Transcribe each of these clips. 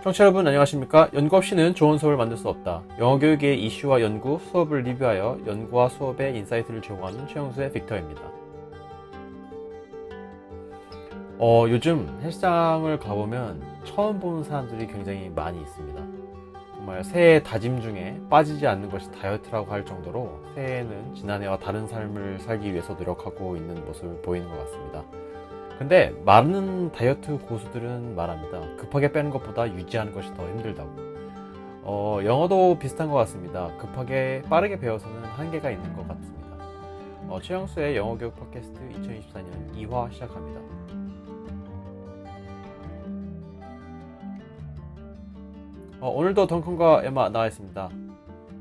청취자 여러분 안녕하십니까? 연구 없이는 좋은 수업을 만들 수 없다. 영어 교육의 이슈와 연구, 수업을 리뷰하여 연구와 수업의 인사이트를 제공하는 최영수의 빅터입니다. 요즘 헬스장을 가보면 처음 보는 사람들이 굉장히 많이 있습니다. 정말 새해 다짐 중에 빠지지 않는 것이 다이어트라고 할 정도로 새해에는 지난해와 다른 삶을 살기 위해서 노력하고 있는 모습을 보이는 것 같습니다. 근데 많은 다이어트 고수들은 말합니다. 급하게 빼는 것보다 유지하는 것이 더 힘들다고. 영어도 비슷한 것 같습니다. 급하게 빠르게 배워서는 한계가 있는 것 같습니다. 최영수의 영어 교육 팟캐스트 2024년 2화 시작합니다. 오늘도 덩컨과 에마 나와 있습니다.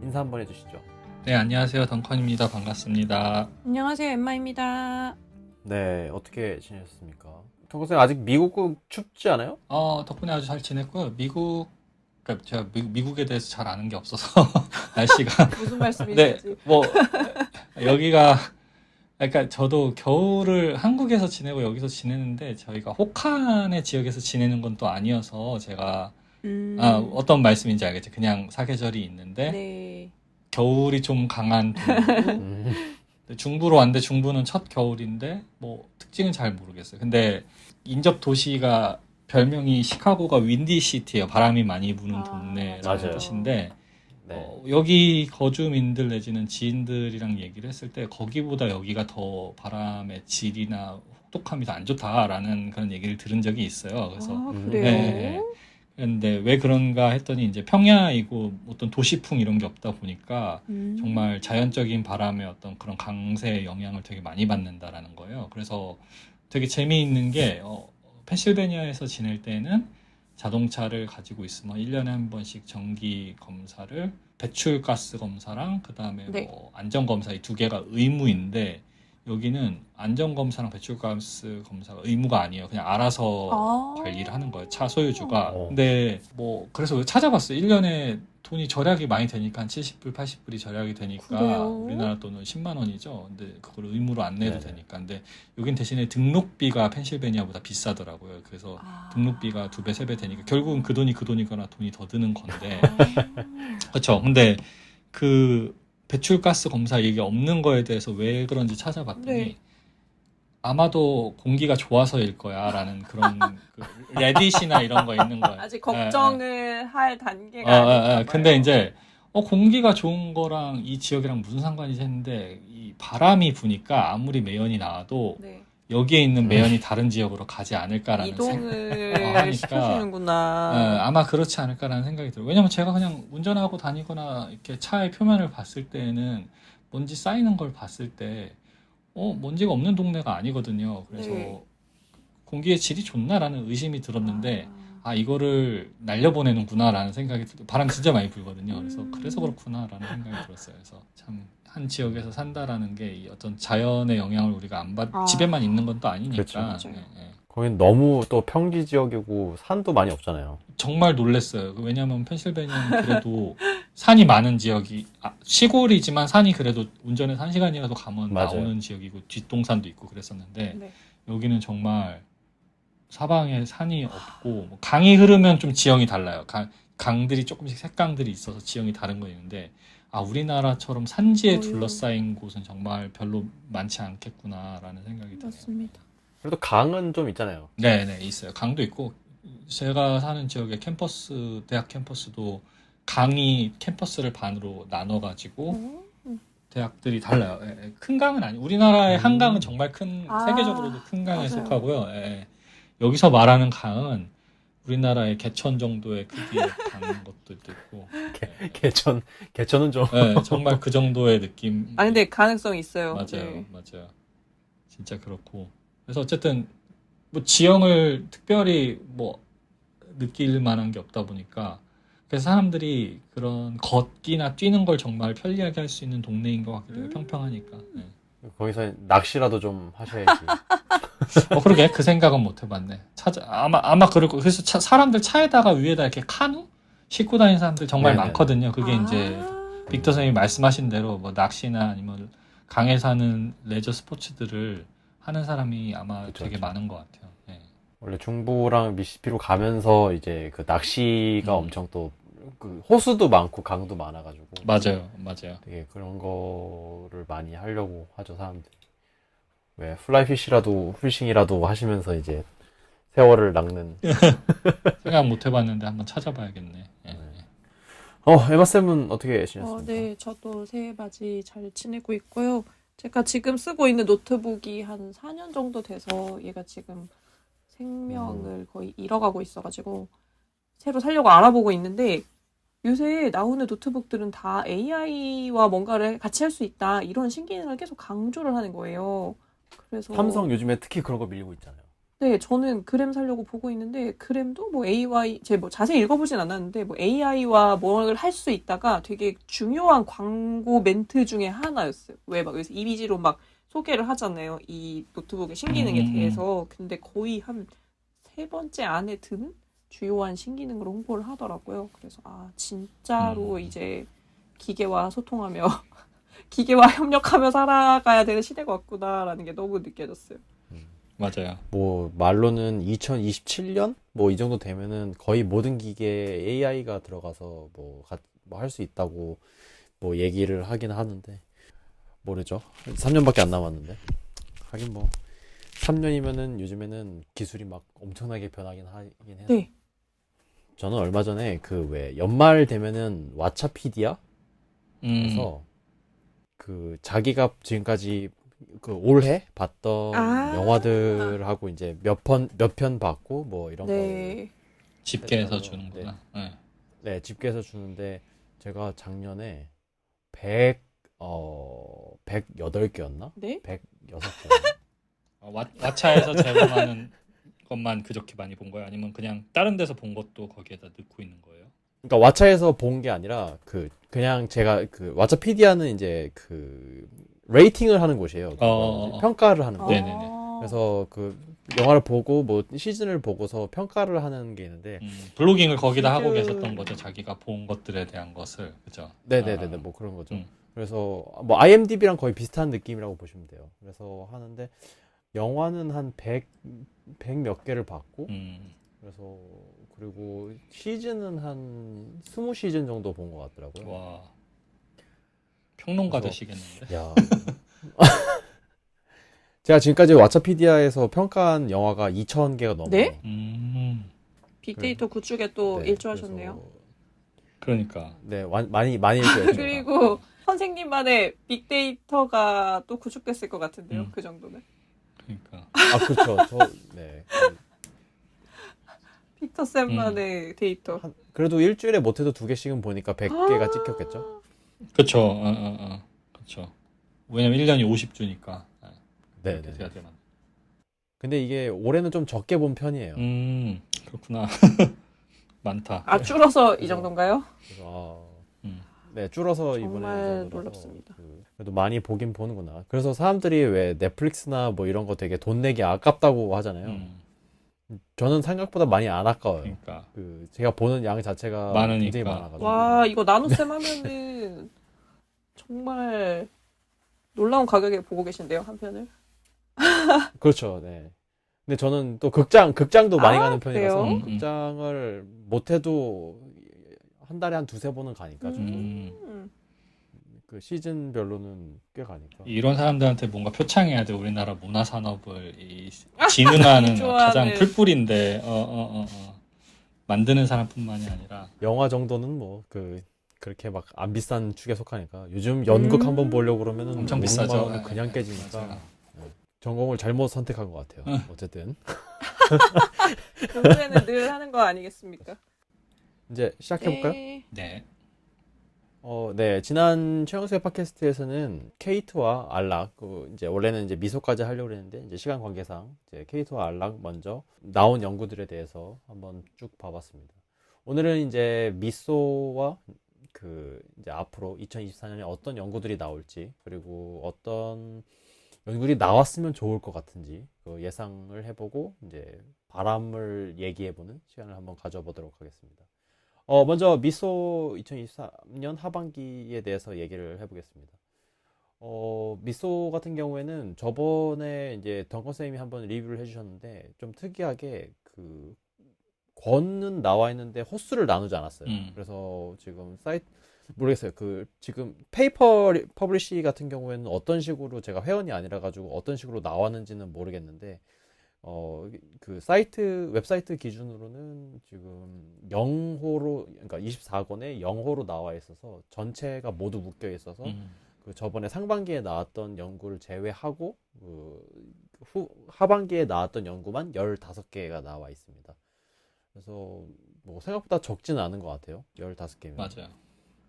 인사 한번 해주시죠. 네, 안녕하세요. 덩컨입니다. 반갑습니다. 안녕하세요, 엠마입니다. 네, 어떻게 지내셨습니까? 덩컨 아직 미국 춥지 않아요? 덕분에 아주 잘 지냈고요. 그러니까 제가 미국에 대해서 잘 아는 게 없어서 날씨가 무슨 말씀이신지. 네, 뭐 여기가 그러니까 저도 겨울을 한국에서 지내고 여기서 지내는데 저희가 혹한의 지역에서 지내는 건 또 아니어서 제가 어떤 말씀인지 알겠죠. 그냥 사계절이 있는데 네. 겨울이 좀 강한 동부. 중부로 왔는데 중부는 첫 겨울인데 뭐 특징은 잘 모르겠어요. 근데 인접 도시가 별명이 시카고가 윈디시티예요. 바람이 많이 부는 동네라는 맞아요. 뜻인데 네. 여기 거주민들 내지는 지인들이랑 얘기를 했을 때 거기보다 여기가 더 바람의 질이나 혹독함이 더 안 좋다라는 그런 얘기를 들은 적이 있어요. 그래서 그래요? 네. 근데 왜 그런가 했더니 이제 평야이고 어떤 도시풍 이런 게 없다 보니까 정말 자연적인 바람의 어떤 그런 강세의 영향을 되게 많이 받는다라는 거예요. 그래서 되게 재미있는 게 펜실베니아에서 지낼 때는 자동차를 가지고 있으면 1년에 한 번씩 정기 검사를 배출가스 검사랑 그다음에 네. 뭐 안전 검사 이 두 개가 의무인데 여기는 안전검사랑 배출가스 검사가 의무가 아니에요. 그냥 알아서 관리를 하는 거예요. 차 소유주가. 근데 뭐 그래서 찾아봤어요. 1년에 돈이 절약이 많이 되니까 한 70불, 80불이 절약이 되니까 그래요? 우리나라 돈은 10만 원이죠. 근데 그걸 의무로 안 내도 네. 되니까. 근데 여긴 대신에 등록비가 펜실베니아보다 비싸더라고요. 그래서 등록비가 2배, 3배 되니까 결국은 그 돈이거나 돈이 더 드는 건데. 그렇죠. 근데 그 배출가스 검사 얘기 없는 거에 대해서 왜 그런지 찾아봤더니 네. 아마도 공기가 좋아서일 거야라는 그런 그 레딧이나 이런 거 있는 거예요. 아직 걱정을 할 단계가 아닌가 봐요. 근데 이제 공기가 좋은 거랑 이 지역이랑 무슨 상관이지 했는데 이 바람이 부니까 아무리 매연이 나와도 네. 여기에 있는 매연이 다른 지역으로 가지 않을까라는 이동을 하니까, 시켜주는구나. 아마 그렇지 않을까라는 생각이 들어요. 왜냐면 제가 그냥 운전하고 다니거나 이렇게 차의 표면을 봤을 때는 먼지 쌓이는 걸 봤을 때 먼지가 없는 동네가 아니거든요. 그래서 네. 공기의 질이 좋나라는 의심이 들었는데 이거를 날려보내는구나라는 생각이 들어요. 바람 진짜 많이 불거든요. 그래서 그렇구나라는 생각이 들었어요. 그래서 참 한 지역에서 산다라는 게 이 어떤 자연의 영향을 우리가 안 집에만 있는 건 또 아니니까. 그렇죠. 네, 네. 거긴 너무 또 평지 지역이고 산도 많이 없잖아요. 정말 놀랐어요. 왜냐하면 펜실베니아는 그래도 산이 많은 지역이 시골이지만 산이 그래도 운전해서 1시간이라도 가면 맞아요. 나오는 지역이고 뒷동산도 있고 그랬었는데 네. 여기는 정말 사방에 산이 없고 뭐 강이 흐르면 좀 지형이 달라요. 강들이 조금씩 색강들이 있어서 지형이 다른 거 있는데 우리나라처럼 산지에 둘러싸인 곳은 정말 별로 많지 않겠구나라는 생각이 들어요. 맞습니다. 그래도 강은 좀 있잖아요. 네, 있어요. 강도 있고 제가 사는 지역의 대학 캠퍼스도 강이 캠퍼스를 반으로 나눠가지고 대학들이 달라요. 큰 강은 아니에요. 우리나라의 한강은 정말 세계적으로도 큰 강에 맞아요. 속하고요. 여기서 말하는 강은 우리나라의 개천 정도의 크기의 강 것도 있고 개천은 좀 정말 그 정도의 느낌. 근데 가능성이 있어요. 맞아요. 네. 맞아요. 진짜 그렇고. 그래서 어쨌든 뭐 지형을 특별히 뭐 느낄 만한 게 없다 보니까 그래서 사람들이 그런 걷기나 뛰는 걸 정말 편리하게 할 수 있는 동네인 것 같기도 해요. 평평하니까. 네. 거기서 낚시라도 좀 하셔야지. 그러게 그 생각은 못 해봤네. 아마 그럴 거. 그래서 사람들 차에다가 위에다 이렇게 카누 싣고 다니는 사람들 정말 네네. 많거든요. 그게 이제 빅터 선생님이 말씀하신 대로 뭐 낚시나 아니면 강에 사는 레저 스포츠들을 하는 사람이 아마 그쵸, 되게 그쵸. 많은 것 같아요. 네. 원래 중부랑 미시시피로 가면서 이제 그 낚시가 엄청 또 그 호수도 많고 강도 많아가지고 맞아요, 맞아요. 되게 그런 거를 많이 하려고 하죠, 사람들이. 왜 플라이피시라도 피싱이라도 하시면서 이제 세월을 낚는. 생각 못 해봤는데 한번 찾아봐야겠네. 예. 에마쌤은 어떻게 지냈습니까? 네, 저도 새해 맞이 잘 지내고 있고요. 제가 지금 쓰고 있는 노트북이 한 4년 정도 돼서 얘가 지금 생명을 거의 잃어가고 있어가지고 새로 사려고 알아보고 있는데 요새 나오는 노트북들은 다 AI와 뭔가를 같이 할 수 있다 이런 신기능을 계속 강조를 하는 거예요. 그래서 삼성 요즘에 특히 그런 거 밀고 있잖아요. 네, 저는 그램 사려고 보고 있는데 그램도 뭐 AI 제 뭐 자세히 읽어보진 않았는데 뭐 AI와 뭘 할 수 있다가 되게 중요한 광고 멘트 중에 하나였어요. 왜 막 요새 이미지로 막 소개를 하잖아요. 이 노트북의 신기능에 대해서. 근데 거의 한 세 번째 안에 드는 주요한 신기능으로 홍보를 하더라고요. 그래서 진짜로 이제 기계와 소통하며 기계와 협력하며 살아가야 되는 시대가 왔구나라는 게 너무 느껴졌어요. 맞아요. 뭐 말로는 2027년 뭐 이 정도 되면은 거의 모든 기계에 AI가 들어가서 뭐 할 수 있다고 뭐 얘기를 하긴 하는데 모르죠. 3년밖에 안 남았는데 하긴 뭐 3년이면은 요즘에는 기술이 막 엄청나게 변하긴 하긴 해요. 네. 저는 얼마 전에 그 왜 연말 되면은 왓챠피디아 에서 그 자기가 지금까지 그 올해 봤던 영화들하고 이제 몇 편 봤고 뭐 이런 거를 네. 집계해서 해가지고, 주는구나. 네. 네, 집계해서 주는데 제가 작년에 108개였나? 네? 106개였나? 왓챠에서 제공하는 것만 그렇게 많이 본 거예요? 아니면 그냥 다른 데서 본 것도 거기에다 넣고 있는 거예요? 그러니까 왓챠에서 본 게 아니라 그냥 제가 그 왓챠피디아는 이제 그 레이팅을 하는 곳이에요. 평가를 하는 곳. 네네네. 그래서 그 영화를 보고 뭐 시즌을 보고서 평가를 하는 게 있는데 블로깅을 거기다 하고 계셨던 거죠. 자기가 본 것들에 대한 것을. 그죠? 네네네 뭐 그런 거죠. 그래서 뭐 IMDb랑 거의 비슷한 느낌이라고 보시면 돼요. 그래서 하는데 영화는 한 100 몇 개를 봤고 그래서 그리고 시즌은 한 20시즌 정도 본 것 같더라고요. 와, 평론가 되시겠는데? 야. 제가 지금까지 왓챠피디아에서 평가한 영화가 2,000개가 넘어요. 네? 그래. 빅데이터 구축에 또 네, 일조하셨네요. 그러니까. 네, 많이 일조했죠. 그리고 선생님만의 빅데이터가 또 구축됐을 것 같은데요. 그 정도는. 그러니까. 그렇죠. 네. 빅터 쌤만의 데이터. 그래도 일주일에 못해도 2개씩은 보니까 100개가 찍혔겠죠? 그쵸. 그쵸. 왜냐면 1년이 50주니까. 네. 돼야 되나. 근데 이게 올해는 좀 적게 본 편이에요. 그렇구나. 많다. 줄어서 이 정도인가요? 그래서 네, 줄어서 이번에 정말 놀랍습니다. 그래도 많이 보긴 보는구나. 그래서 사람들이 왜 넷플릭스나 뭐 이런 거 되게 돈 내기 아깝다고 하잖아요. 저는 생각보다 많이 안 아까워요. 그러니까. 제가 보는 양 자체가 많으니까. 굉장히 많아가지고. 와, 이거 나노쌤 하면은 정말 놀라운 가격에 보고 계신데요, 한 편을. 그렇죠. 네. 근데 저는 또 극장도 많이 가는 편이라서 그래요? 극장을 못해도 한 달에 한 2-3번은 가니까 그 시즌별로는 꽤 가니까. 이런 사람들한테 뭔가 표창해야 돼. 우리나라 문화 산업을 진흥하는 가장 풀뿌리인데 만드는 사람뿐만이 아니라 영화 정도는 뭐 그렇게 막 안 비싼 축에 속하니까 요즘 연극 한번 보려고 그러면은 엄청 비싸죠. 500만 원은 그냥 깨지니까 맞아요. 전공을 잘못 선택한 것 같아요. 어쨌든 연구회는 늘 하는 거 아니겠습니까? 이제 시작해볼까요? 네. 네. 지난 최영수의 팟캐스트에서는 케이트와 알락, 이제 원래는 이제 미소까지 하려고 했는데 이제 시간 관계상 이제 케이트와 알락 먼저 나온 연구들에 대해서 한번 쭉 봐봤습니다. 오늘은 이제 미소와 이제 앞으로 2024년에 어떤 연구들이 나올지 그리고 어떤 연구들이 나왔으면 좋을 것 같은지 예상을 해보고 이제 바람을 얘기해보는 시간을 한번 가져보도록 하겠습니다. 먼저 미소 2023년 하반기에 대해서 얘기를 해보겠습니다. 미소 같은 경우에는 저번에 이제 덩컨 쌤이 한번 리뷰를 해주셨는데 좀 특이하게 그 권은 나와 있는데 호수를 나누지 않았어요. 음. 그래서 지금 사이트 모르겠어요. 그 지금 페이퍼 퍼블리시 같은 경우에는 어떤 식으로 제가 회원이 아니라 가지고 어떤 식으로 나왔는지는 모르겠는데 그 사이트 웹사이트 기준으로는 지금 0호로 그러니까 24권에 0호로 나와 있어서 전체가 모두 묶여 있어서 그 저번에 상반기에 나왔던 연구를 제외하고 하반기에 나왔던 연구만 15개가 나와 있습니다. 그래서 뭐 생각보다 적지는 않은 것 같아요. 15개면. 맞아요.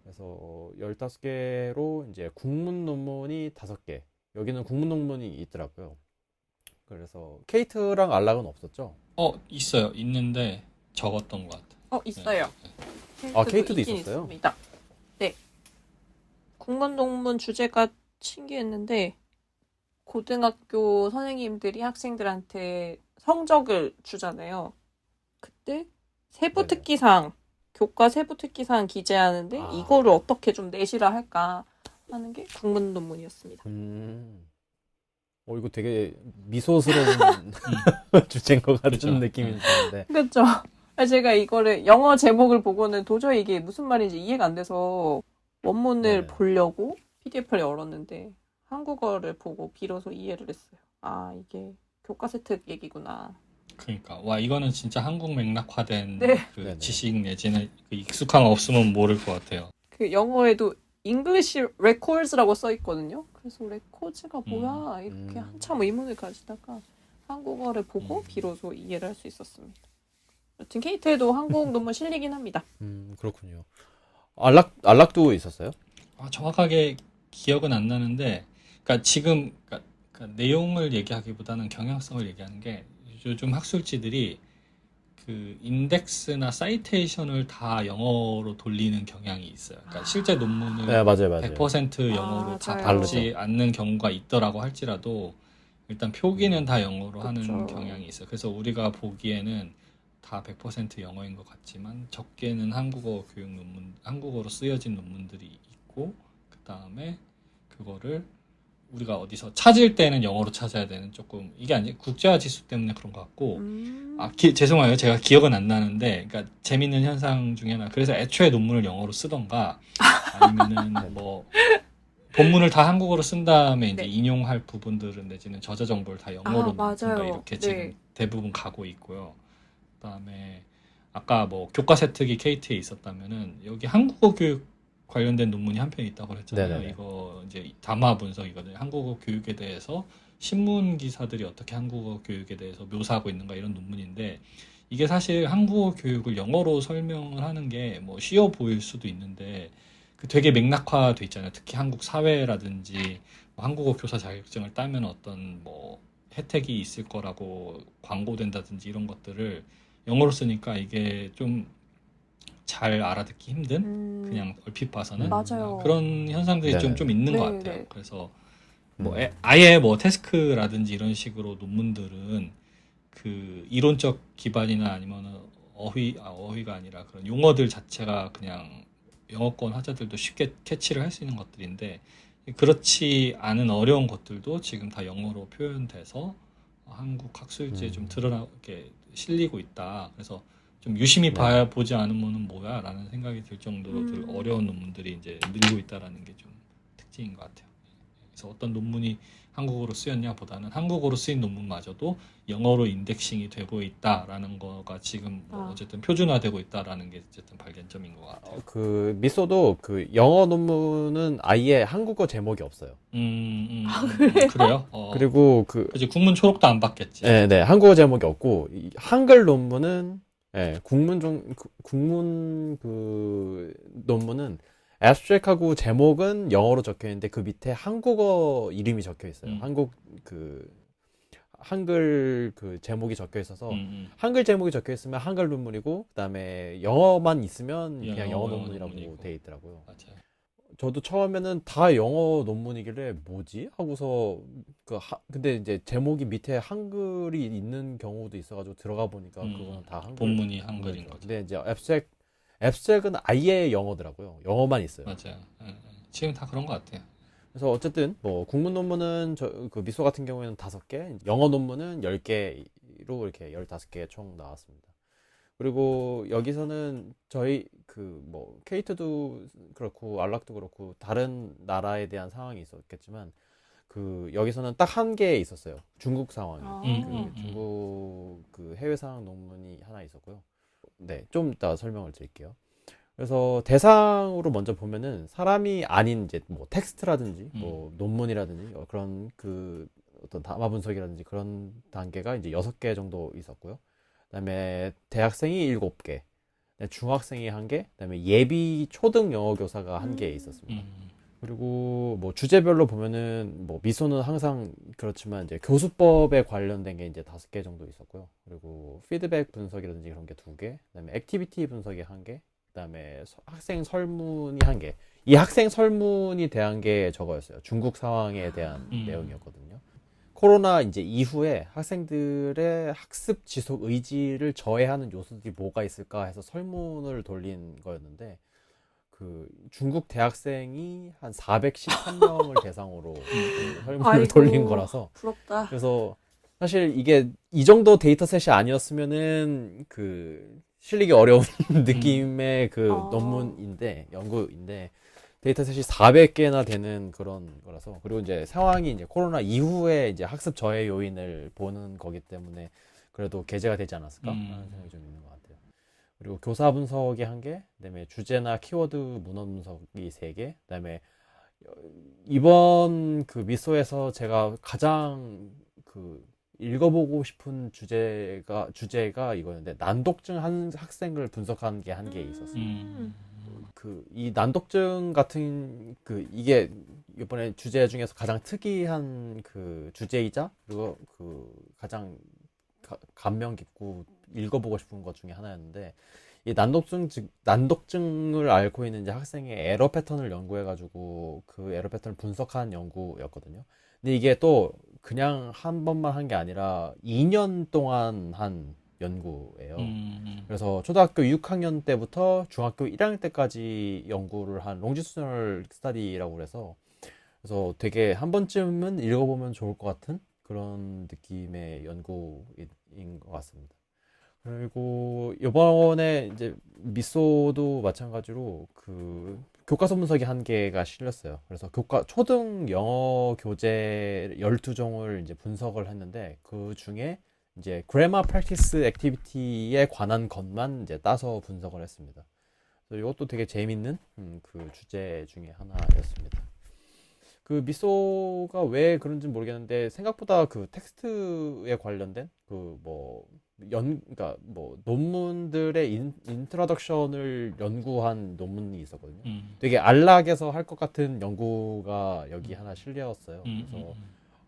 그래서 15개로 이제 국문 논문이 5개. 여기는 국문 논문이 있더라고요. 그래서 케이트랑 안락은 없었죠? 있어요. 있는데 적었던 것 같아요. 있어요. 아, 케이트도 있긴 있었어요? 있습니다. 네. 국문 논문 주제가 신기했는데 고등학교 선생님들이 학생들한테 성적을 주잖아요. 그때 세부 특기사항, 교과 세부 특기사항 기재하는데 이거를 어떻게 좀 내시라 할까 하는 게 국문 논문이었습니다. 이거 되게 미소스러운 주제인 것 같은 그쵸. 느낌이 드는데. 그렇죠. 제가 이거를 영어 제목을 보고는 도저히 이게 무슨 말인지 이해가 안 돼서 원문을 네. 보려고 PDF를 열었는데 한국어를 보고 비로소 이해를 했어요. 아, 이게 교과 세특 얘기구나. 그러니까 와 이거는 진짜 한국 맥락화된 네. 그 네네. 지식 내지는 그 익숙함 없으면 모를 것 같아요. 그 영어에도 English Records라고 써 있거든요. 그래서 레코드가 뭐야? 이렇게 한참 의문을 가지다가 한국어를 보고 비로소 이해를 할 수 있었습니다. 여튼 케이트에도 한국 논문 실리긴 합니다. 그렇군요. 안락도 있었어요? 정확하게 기억은 안 나는데, 그러니까 지금 그러니까 내용을 얘기하기보다는 경향성을 얘기하는 게 요즘 학술지들이 그 인덱스나 사이테이션을 다 영어로 돌리는 경향이 있어요. 그러니까 실제 논문을 네, 맞아요. 100% 영어로 다 맞아요. 받지 않는 경우가 있더라고 할지라도 일단 표기는 다 영어로 하는 그쵸. 경향이 있어요. 그래서 우리가 보기에는 다 100% 영어인 것 같지만 적게는 한국어 교육 논문, 한국어로 쓰여진 논문들이 있고 그 다음에 그거를 우리가 어디서 찾을 때는 영어로 찾아야 되는 조금 이게 아니 국제화 지수 때문에 그런 것 같고 죄송해요. 제가 기억은 안 나는데 그러니까 재밌는 현상 중에 하나 그래서 애초에 논문을 영어로 쓰던가 아니면은 뭐 본문을 다 한국어로 쓴 다음에 이제 네. 인용할 부분들은 내지는 저자 정보를 다 영어로 맞아요. 넣는다 이렇게 지금 네. 대부분 가고 있고요. 그다음에 아까 뭐 교과 세특이 KT에 있었다면은 여기 한국어 교육 관련된 논문이 한 편 있다고 그랬잖아요. 네네네. 이거 이제 담화 분석이거든요. 한국어 교육에 대해서 신문 기사들이 어떻게 한국어 교육에 대해서 묘사하고 있는가 이런 논문인데 이게 사실 한국어 교육을 영어로 설명을 하는 게 뭐 쉬워 보일 수도 있는데 그 되게 맥락화돼 있잖아요. 특히 한국 사회라든지 뭐 한국어 교사 자격증을 따면 어떤 뭐 혜택이 있을 거라고 광고된다든지 이런 것들을 영어로 쓰니까 이게 좀 잘 알아듣기 힘든 그냥 얼핏 봐서는 맞아요. 그런 현상들이 네네. 좀 있는 것 네, 같아요. 네. 그래서 뭐 아예 뭐 태스크라든지 이런 식으로 논문들은 그 이론적 기반이나 아니면은 어휘가 아니라 그런 용어들 자체가 그냥 영어권 화자들도 쉽게 캐치를 할 수 있는 것들인데 그렇지 않은 어려운 것들도 지금 다 영어로 표현돼서 한국 학술지에 좀 드러나게 실리고 있다. 그래서 좀 유심히 보지 않으면은 뭐야라는 생각이 들 정도로 그 어려운 논문들이 이제 늘고 있다라는 게 좀 특징인 것 같아요. 그래서 어떤 논문이 한국어로 쓰였냐보다는 한국어로 쓰인 논문마저도 영어로 인덱싱이 되고 있다라는 거가 지금 뭐 어쨌든 표준화되고 있다라는 게 어쨌든 발견점인 것 같아요. 그 미소도 그 영어 논문은 아예 한국어 제목이 없어요. 그래요? 그리고 그치, 국문 초록도 안 받겠지. 네, 한국어 제목이 없고 이 한글 논문은 국문 그 논문은 애스트랙하고 제목은 영어로 적혀 있는데 그 밑에 한국어 이름이 적혀 있어요. 한글 그 제목이 적혀 있어서 한글 제목이 적혀 있으면 한글 논문이고 그다음에 영어만 있으면 그냥 영어 논문이라고 돼 있더라고요. 맞아요. 저도 처음에는 다 영어 논문이길래 뭐지? 하고서 근데 이제 제목이 밑에 한글이 있는 경우도 있어가지고 들어가 보니까 그거는 다 한글 본문이 한글인 거죠. 근데 이제 앱스트랙은 아예 영어더라고요. 영어만 있어요. 맞아요. 지금 다 그런 것 같아요. 그래서 어쨌든 뭐 국문 논문은 그 미소 같은 경우에는 5개, 영어 논문은 10개 이렇게 15개 총 나왔습니다. 그리고 여기서는 저희 그 뭐 케이트도 그렇고 알락도 그렇고 다른 나라에 대한 상황이 있었겠지만 그 여기서는 딱 한 개 있었어요. 중국 상황이. 아. 중국 그 해외 상황 논문이 하나 있었고요. 네, 좀 이따 설명을 드릴게요. 그래서 대상으로 먼저 보면은 사람이 아닌 이제 뭐 텍스트라든지 뭐 논문이라든지 그런 그 어떤 담화 분석이라든지 그런 단계가 이제 6개 정도 있었고요. 그다음에 대학생이 7개, 중학생이 1개, 그다음에 예비 초등 영어 교사가 1개 있었습니다. 그리고 뭐 주제별로 보면은 뭐 미소는 항상 그렇지만 이제 교수법에 관련된 게 이제 5개 정도 있었고요. 그리고 피드백 분석이라든지 그런 게 2개, 그다음에 액티비티 분석이 1개, 그다음에 학생 설문이 1개. 이 학생 설문이 대한 게 저거였어요. 중국 상황에 대한 내용이었거든요. 코로나 이제 이후에 학생들의 학습 지속 의지를 저해하는 요소들이 뭐가 있을까 해서 설문을 돌린 거였는데 그 중국 대학생이 한 413명을 대상으로 그 설문을 아이고, 돌린 거라서 부럽다. 그래서 사실 이게 이 정도 데이터셋이 아니었으면은 그 실리기 어려운 느낌의 그 논문인데 연구인데 데이터셋이 400개나 되는 그런 거라서 그리고 이제 상황이 이제 코로나 이후에 이제 학습 저해 요인을 보는 거기 때문에 그래도 게재가 되지 않았을까 하는 생각이 좀 있는 것 같아요. 그리고 교사 분석이 1개, 그다음에 주제나 키워드 문헌 분석이 3개, 그다음에 이번 그 미소에서 제가 가장 그 읽어보고 싶은 주제가 이거였는데 난독증 한 학생을 분석한 게 1개 있었어요. 그 이 난독증 같은 그 이게 이번에 주제 중에서 가장 특이한 그 주제이자 그리고 그 가장 감명 깊고 읽어보고 싶은 것 중에 하나였는데 이 난독증을 앓고 있는 이제 학생의 에러 패턴을 연구해가지고 그 에러 패턴을 분석한 연구였거든요. 근데 이게 또 그냥 한 번만 한 게 아니라 2년 동안 한 연구예요. 그래서 초등학교 6학년 때부터 중학교 1학년 때까지 연구를 한 롱지튜디널 스터디라고 그래서 되게 한 번쯤은 읽어보면 좋을 것 같은 그런 느낌의 연구인 것 같습니다. 그리고 이번에 이제 미소도 마찬가지로 그 교과서 분석이 1개가 실렸어요. 그래서 초등 영어 교재 12종을 이제 분석을 했는데 그 중에 이제 Grammar Practice Activity에 관한 것만 이제 따서 분석을 했습니다. 그래서 이것도 되게 재밌는 그 주제 중에 하나였습니다. 그 미소가 왜 그런지 모르겠는데 생각보다 그 텍스트에 관련된 그 뭐 그러니까 뭐 논문들의 인트로덕션을 연구한 논문이 있었거든요. 되게 안락에서 할 것 같은 연구가 여기 하나 실렸어요. 그래서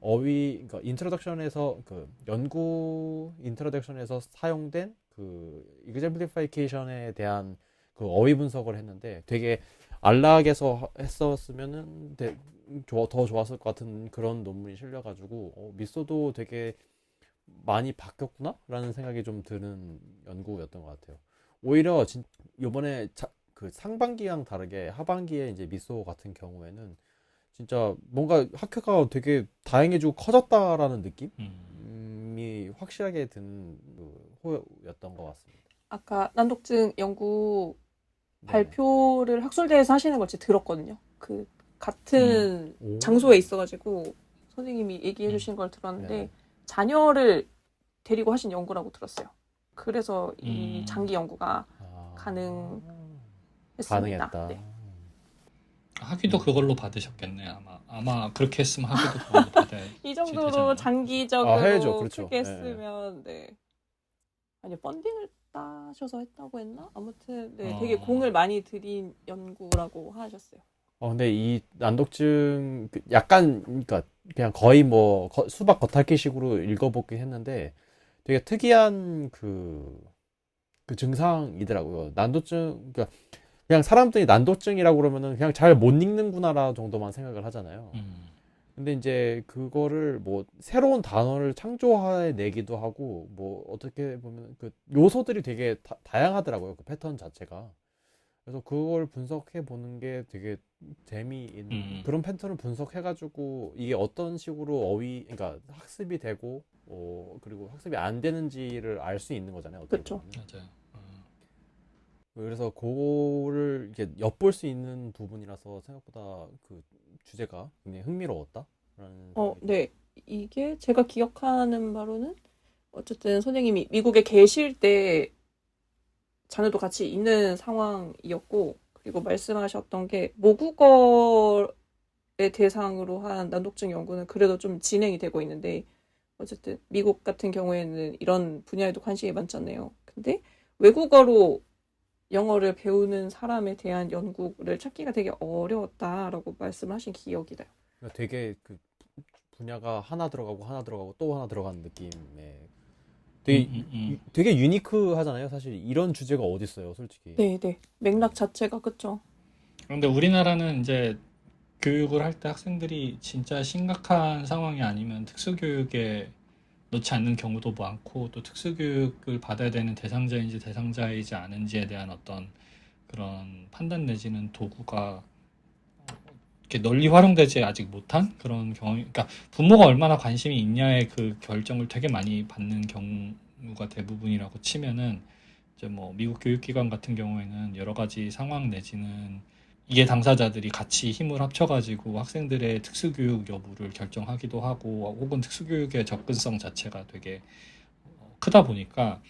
그러니까 인트로덕션에서 그 연구 인트로덕션에서 사용된 그 exemplification에 대한 그 어휘 분석을 했는데 되게 안락에서 했었으면은 더 좋았을 것 같은 그런 논문이 실려가지고 미소도 되게 많이 바뀌었구나 라는 생각이 좀 드는 연구였던 것 같아요. 오히려 이번에 그 상반기랑 다르게 하반기에 이제 미소 같은 경우에는 진짜 뭔가 학교가 되게 다양해지고 커졌다라는 느낌이 확실하게 드는 호였던 것 같습니다. 아까 난독증 연구 네네. 발표를 학술대에서 하시는 걸 제가 들었거든요. 그 같은 오. 장소에 있어가지고 선생님이 얘기해 주신 걸 들었는데 네네. 자녀를 데리고 하신 연구라고 들었어요. 그래서 이 장기 연구가 가능했습니다. 가능했다. 네. 학위도 그걸로 받으셨겠네 아마 그렇게 했으면 학위도 그걸로 받아야 이 정도로 되잖아요. 장기적으로 해야죠. 그렇죠. 크게 네. 했으면 네. 아니 펀딩을 따셔서 했다고 했나? 아무튼 네, 되게 공을 많이 들인 연구라고 하셨어요. 근데 이 난독증 약간 그러니까 그냥 거의 뭐 수박 겉핥기식으로 읽어보긴 했는데 되게 특이한 그 증상이더라고요. 난독증 그러니까 그냥 사람들이 난독증이라고 그러면은 그냥 잘 못 읽는구나라 정도만 생각을 하잖아요. 근데 이제 그거를 뭐 새로운 단어를 창조해내기도 하고 뭐 어떻게 보면 그 요소들이 되게 다양하더라고요. 그 패턴 자체가. 그래서 그걸 분석해 보는 게 되게 재미있는 그런 패턴을 분석해가지고 이게 어떤 식으로 그러니까 학습이 되고 그리고 학습이 안 되는지를 알 수 있는 거잖아요. 어떻게 그쵸. 보면은. 맞아요. 그래서 그거를 이렇게 엿볼 수 있는 부분이라서 생각보다 그 주제가 굉장히 흥미로웠다라는 생각이 네. 이게 제가 기억하는 바로는 어쨌든 선생님이 미국에 계실 때 자녀도 같이 있는 상황이었고, 그리고 말씀하셨던 게 모국어를 대상으로 한 난독증 연구는 그래도 좀 진행이 되고 있는데, 어쨌든 미국 같은 경우에는 이런 분야에도 관심이 많잖아요. 근데 외국어로 영어를 배우는 사람에 대한 연구를 찾기가 되게 어려웠다라고 말씀하신 기억이 나요. 그러니까 되게 그 분야가 하나 들어가고 하나 들어가고 또 하나 들어가는 느낌의 되게 되게 유니크하잖아요. 사실 이런 주제가 어디 있어요, 솔직히. 네, 네. 맥락 자체가 그쵸. 그런데 우리나라는 이제 교육을 할 때 학생들이 진짜 심각한 상황이 아니면 특수교육에 넣지 않는 경우도 많고 또 특수교육을 받아야 되는 대상자인지 대상자이지 않은지에 대한 어떤 그런 판단 내지는 도구가 이렇게 널리 활용되지 아직 못한 그런 경험, 그러니까 부모가 얼마나 관심이 있냐의 그 결정을 되게 많이 받는 경우가 대부분이라고 치면은 이제 뭐 미국 교육기관 같은 경우에는 여러 가지 상황 내지는 이해 당사자들이 같이 힘을 합쳐가지고 학생들의 특수교육 여부를 결정하기도 하고 혹은 특수교육의 접근성 자체가 되게 크다 보니까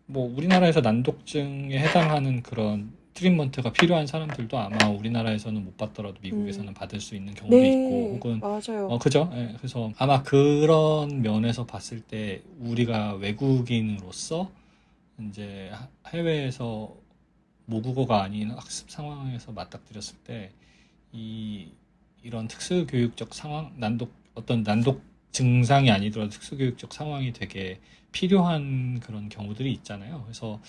뭐 우리나라에서 난독증에 해당하는 그런 트리트먼트가 필요한 사람들도 아마 우리나라에서는 못 받더라도 미국에서는 받을 수 있는 경우도 있고 네, 혹은 맞아요. 그죠? 예, 그래서 아마 그런 면에서 봤을 때 우리가 외국인으로서 이제 해외에서 모국어가 아닌 학습 상황에서 맞닥뜨렸을 때 이런 특수교육적 상황, 어떤 난독 증상이 아니더라도 특수교육적 상황이 되게 필요한 그런 경우들이 있잖아요. 그래서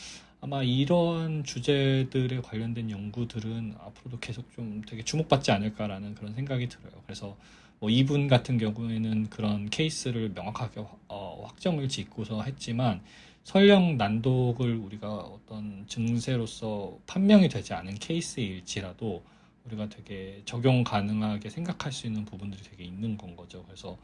아마 이런 주제들에 관련된 연구들은 앞으로도 계속 좀 되게 주목받지 않을까라는 그런 생각이 들어요. 그래서 뭐 이분 같은 경우에는 그런 케이스를 명확하게 확정을 짓고서 했지만 설령 난독을 우리가 어떤 증세로서 판명이 되지 않은 케이스일지라도 우리가 되게 적용 가능하게 생각할 수 있는 부분들이 되게 있는 건 거죠. 그래서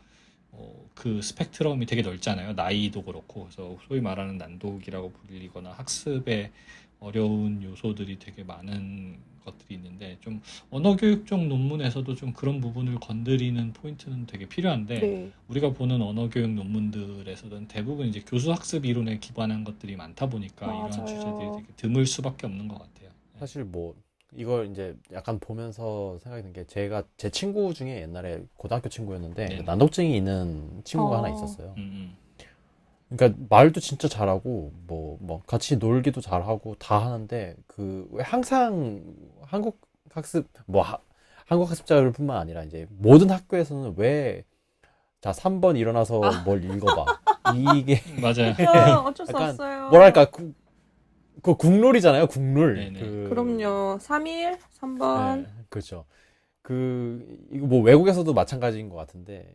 그 스펙트럼이 되게 넓잖아요. 나이도 그렇고. 그래서 소위 말하는 난독이라고 불리거나 학습에 어려운 요소들이 되게 많은 것들이 있는데 좀 언어교육 쪽 논문에서도 좀 그런 부분을 건드리는 포인트는 되게 필요한데 네. 우리가 보는 언어교육 논문들에서는 대부분 이제 교수학습 이론에 기반한 것들이 많다 보니까 이런 맞아요. 주제들이 되게 드물 수밖에 없는 것 같아요. 사실 뭐 이걸 이제 약간 보면서 생각이 든 게 제 친구 중에 옛날에 고등학교 친구였는데 네네. 난독증이 있는 친구가 하나 어. 있었어요. 음, 그러니까 말도 진짜 잘하고 뭐 같이 놀기도 잘하고 다 하는데 그 왜 항상 한국 학습 한국 학습자들뿐만 아니라 이제 모든 학교에서는 왜 자 3번 일어나서 뭘 읽어봐 이게 맞아요. 어쩔 수 약간 없어요. 뭐랄까 그 국룰이잖아요, 국룰. 네네. 그럼요. 3일, 3번. 네, 그렇죠. 이거 뭐 외국에서도 마찬가지인 것 같은데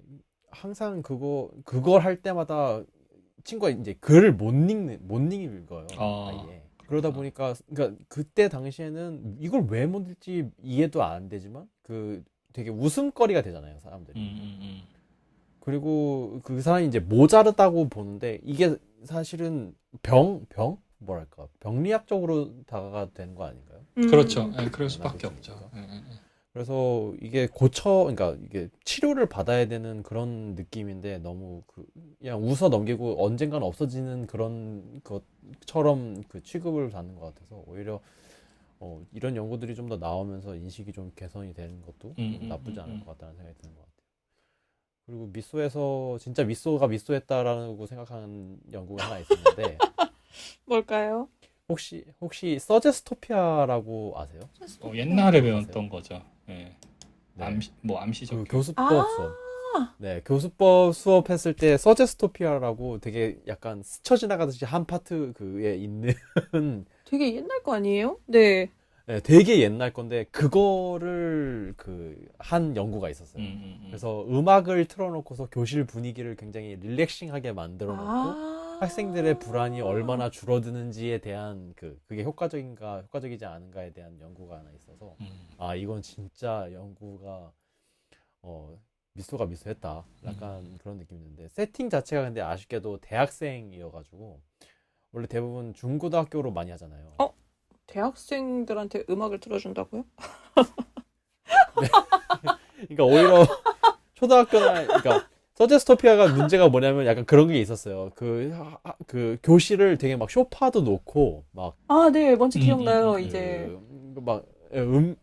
항상 그걸 할 때마다 친구가 이제 글을 못 읽어요, 아예. 그러다 보니까 그러니까 그때 당시에는 이걸 왜 못 읽지 이해도 안 되지만 그 되게 웃음거리가 되잖아요, 사람들이. 그리고 그 사람이 이제 모자르다고 보는데 이게 사실은 뭐랄까 병리학적으로 다가가 되는 거 아닌가요? 그렇죠. 예, 그럴 네, 수밖에 난독증이. 없죠. 그래서 이게 그러니까 이게 치료를 받아야 되는 그런 느낌인데 너무 그냥 웃어 넘기고 언젠간 없어지는 그런 것처럼 그 취급을 받는 것 같아서 오히려 이런 연구들이 좀 더 나오면서 인식이 좀 개선이 되는 것도 나쁘지 않을 것 같다는 생각이 드는 것 같아요. 그리고 미소에서 진짜 미소가 미소했다라고 생각하는 연구가 하나 있었는데 뭘까요? 혹시 서제스토피아라고 아세요? 옛날에 배웠던 거죠. 예. 네. 암시적 그 교육. 교수법 수업. 네, 교수법 수업했을 때 서제스토피아라고 되게 약간 스쳐 지나가듯이 한 파트 그에 있는 되게 옛날 거 아니에요? 네. 네, 되게 옛날 건데 그거를 한 연구가 있었어요. 그래서 음악을 틀어놓고서 교실 분위기를 굉장히 릴렉싱하게 만들어 놓고 학생들의 불안이 얼마나 줄어드는지에 대한 그게 효과적이지 않은가에 대한 연구가 하나 있어서 이건 진짜 연구가 미소가 미소했다. 약간 그런 느낌이 있는데 세팅 자체가 근데 아쉽게도 대학생이어가지고 원래 대부분 중고등학교로 많이 하잖아요. 대학생들한테 음악을 틀어준다고요? 그러니까 오히려 초등학교나 그러니까 서제스토피아가 문제가 뭐냐면 약간 그런 게 있었어요. 그 교실을 되게 막 쇼파도 놓고 막 아, 네, 뭔지 기억나요. 그 이제 막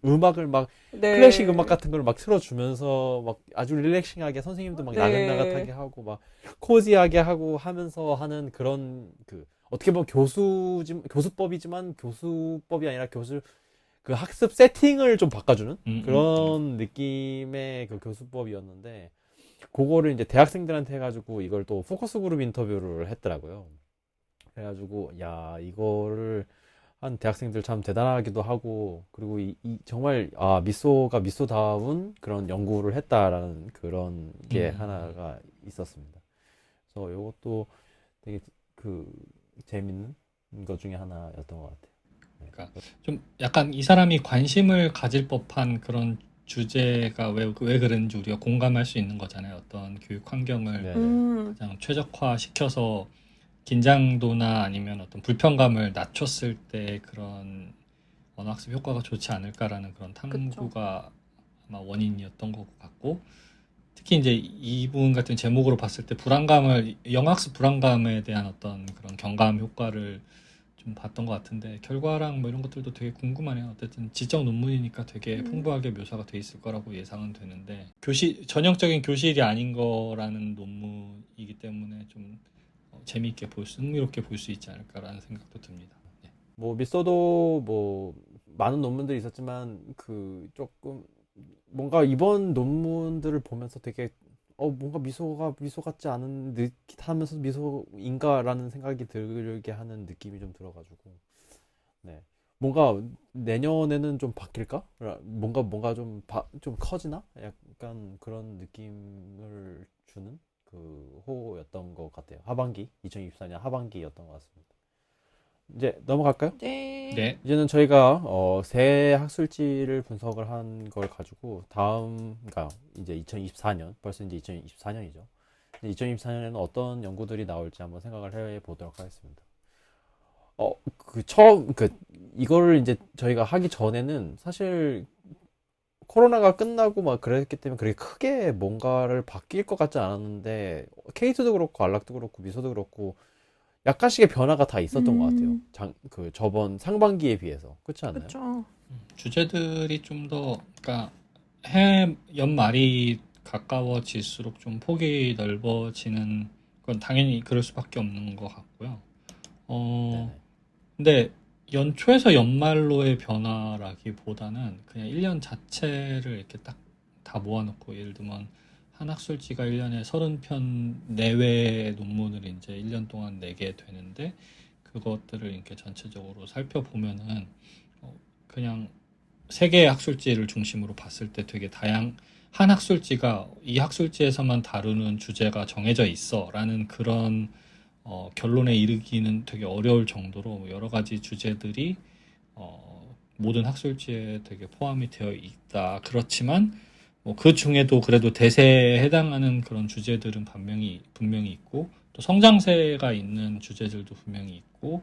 음악을 막 네. 클래식 음악 같은 걸 막 틀어주면서 막 아주 릴렉싱하게 선생님도 막 네. 나긋나긋하게 하고 막 코지하게 하고 하면서 하는 그런 그 어떻게 보면 교수법이지만 교수법이 아니라 그 학습 세팅을 좀 바꿔주는 그런 느낌의 그 교수법이었는데 그거를 이제 대학생들한테 해가지고 이걸 또 포커스 그룹 인터뷰를 했더라고요. 그래가지고 야 이거를 한 대학생들 참 대단하기도 하고 그리고 정말 미소가 미소다운 그런 연구를 했다라는 그런 게 하나가 있었습니다. 그래서 이것도 되게 그 재밌는 것 중에 하나였던 것 같아요. 네. 그러니까 좀 약간 이 사람이 관심을 가질 법한 그런 주제가 왜 그런지 우리가 공감할 수 있는 거잖아요. 어떤 교육 환경을 네. 가장 최적화시켜서 긴장도나 아니면 어떤 불편감을 낮췄을 때 그런 언어학습 효과가 좋지 않을까라는 그런 탐구가 아마 원인이었던 것 같고 특히 이제 이분 같은 제목으로 봤을 때 영어학습 불안감에 대한 어떤 그런 경감 효과를 좀 봤던 것 같은데 결과랑 뭐 이런 것들도 되게 궁금하네요. 어쨌든 지적 논문이니까 되게 풍부하게 묘사가 돼 있을 거라고 예상은 되는데 전형적인 교실이 아닌 거라는 논문이기 때문에 좀 재미있게 흥미롭게 볼 수 있지 않을까라는 생각도 듭니다. 네. 뭐 미소도 뭐 많은 논문들이 있었지만 그 조금 뭔가 이번 논문들을 보면서 되게 뭔가 미소 같지 않은 하면서 미소인가라는 생각이 들게 하는 느낌이 좀 들어가지고 네 뭔가 내년에는 좀 바뀔까? 뭔가 좀 커지나? 약간 그런 느낌을 주는 그 호였던 것 같아요. 2024년 하반기였던 것 같습니다. 이제 넘어갈까요? 네. 네. 이제는 저희가 새 학술지를 분석을 한 걸 가지고 그러니까 이제 2024년 벌써 이제 2024년이죠. 2024년에는 어떤 연구들이 나올지 한번 생각을 해 보도록 하겠습니다. 이거를 이제 저희가 하기 전에는 사실 코로나가 끝나고 막 그랬기 때문에 그렇게 크게 뭔가를 바뀔 것 같지 않았는데 케이트도 그렇고 안락도 그렇고 미소도 그렇고 약간씩의 변화가 다 있었던 것 같아요. 저번 상반기에 비해서. 그렇지 않나요? 그렇죠. 주제들이 좀 더, 그러니까 해 연말이 가까워질수록 좀 폭이 넓어지는 건 당연히 그럴 수밖에 없는 것 같고요. 네네. 근데 연초에서 연말로의 변화라기보다는 그냥 1년 자체를 이렇게 딱 다 모아놓고 예를 들면 한 학술지가 1년에 30편 내외의 논문을 이제 1년 동안 내게 되는데 그것들을 이렇게 전체적으로 살펴보면은 그냥 세 개의 학술지를 중심으로 봤을 때 되게 한 학술지가 이 학술지에서만 다루는 주제가 정해져 있어라는 그런 결론에 이르기는 되게 어려울 정도로 여러 가지 주제들이 모든 학술지에 되게 포함이 되어 있다. 그렇지만 뭐 그 중에도 그래도 대세에 해당하는 그런 주제들은 분명히 있고 또 성장세가 있는 주제들도 분명히 있고